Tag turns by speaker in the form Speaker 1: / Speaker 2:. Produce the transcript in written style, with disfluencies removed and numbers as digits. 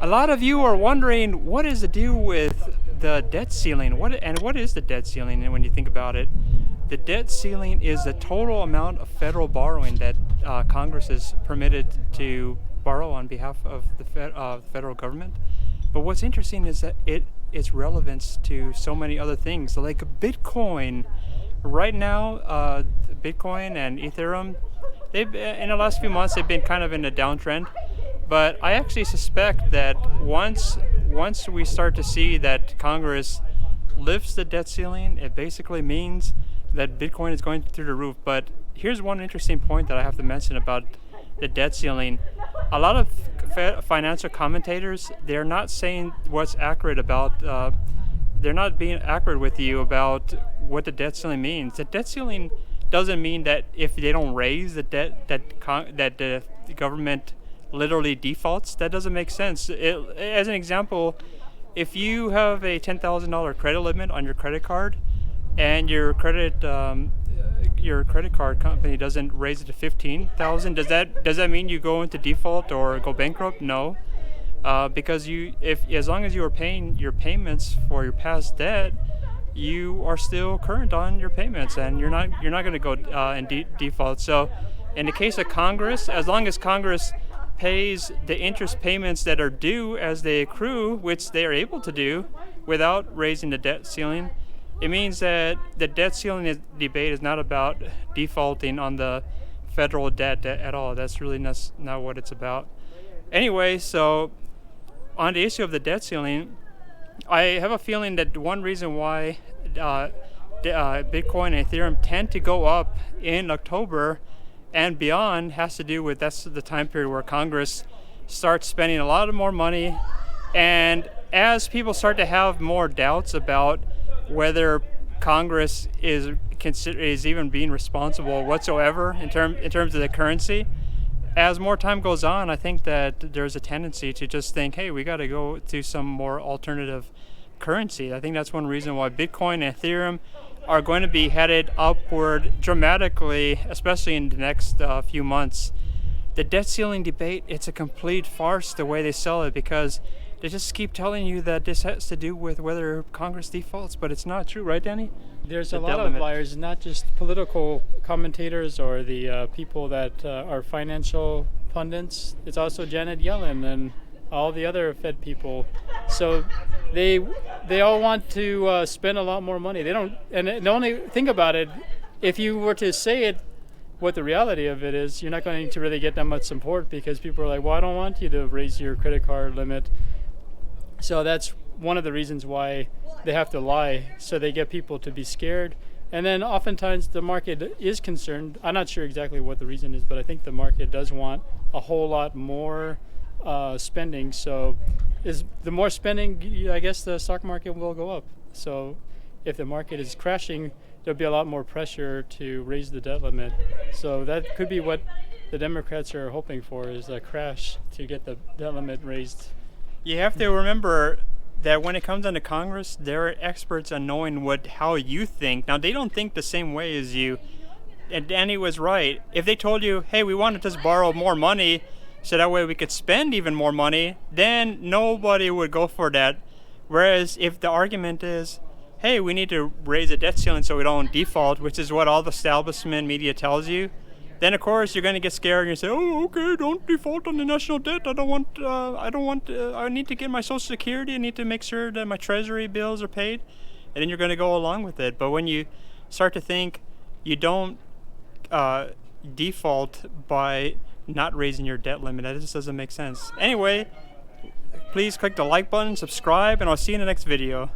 Speaker 1: A lot of you are wondering what is the deal with the debt ceiling? What is the debt ceiling? And when you think about it, the debt ceiling is the total amount of federal borrowing that Congress is permitted to borrow on behalf of the federal government. But what's interesting is that its relevance to so many other things, like Bitcoin. Right now, Bitcoin and Ethereum, they've in the last few months they've been kind of in a downtrend. But I actually suspect that once we start to see that Congress lifts the debt ceiling, it basically means that Bitcoin is going through the roof. But here's one interesting point that I have to mention about the debt ceiling. A lot of financial commentators, they're not saying what's accurate about, they're not being accurate with you about what the debt ceiling means. The debt ceiling doesn't mean that if they don't raise the debt, that the government literally defaults. That doesn't make sense. As an example, if you have a $10,000 credit limit on your credit card, and your credit card company doesn't raise it to $15,000, does that mean you go into default or go bankrupt? No, because as long as you are paying your payments for your past debt, you are still current on your payments, and you're not going to go in default. So, in the case of Congress, as long as Congress pays the interest payments that are due as they accrue, which they are able to do without raising the debt ceiling, it means that the debt ceiling debate is not about defaulting on the federal debt at all. That's really not what it's about. Anyway, so on the issue of the debt ceiling, I have a feeling that one reason why Bitcoin and Ethereum tend to go up in October and beyond has to do with that's the time period where Congress starts spending a lot more money, and as people start to have more doubts about whether Congress is even being responsible whatsoever in terms of the currency, as more time goes on, I think that there's a tendency to just think, hey, we got to go to some more alternative currency. I think that's one reason why Bitcoin and Ethereum are going to be headed upward dramatically, especially in the next few months. The debt ceiling debate, it's a complete farce the way they sell it, because they just keep telling you that this has to do with whether Congress defaults, but it's not true, right, Danny?
Speaker 2: There's a lot of liars, not just political commentators or the people that are financial pundits. It's also Janet Yellen and all the other Fed people. So they all want to spend a lot more money. They don't, and the only think about it, if you were to say it, what the reality of it is, you're not going to really get that much support, because people are like, well, I don't want you to raise your credit card limit. So that's one of the reasons why they have to lie, so they get people to be scared. And then oftentimes the market is concerned. I'm not sure exactly what the reason is, but I think the market does want a whole lot more spending. So the more spending, I guess the stock market will go up. So if the market is crashing, there'll be a lot more pressure to raise the debt limit. So that could be what the Democrats are hoping for, is a crash to get the debt limit raised.
Speaker 1: You have to remember that when it comes down to Congress, they're experts on knowing how you think. Now, they don't think the same way as you. And Danny was right. If they told you, hey, we want to just borrow more money so that way we could spend even more money, then nobody would go for that. Whereas if the argument is, hey, we need to raise the debt ceiling so we don't default, which is what all the establishment media tells you, then of course you're going to get scared and you say, oh, okay, don't default on the national debt. I need to get my Social Security. I need to make sure that my Treasury bills are paid. And then you're going to go along with it. But when you start to think you don't default by not raising your debt limit, that just doesn't make sense. Anyway, please click the like button, subscribe, and I'll see you in the next video.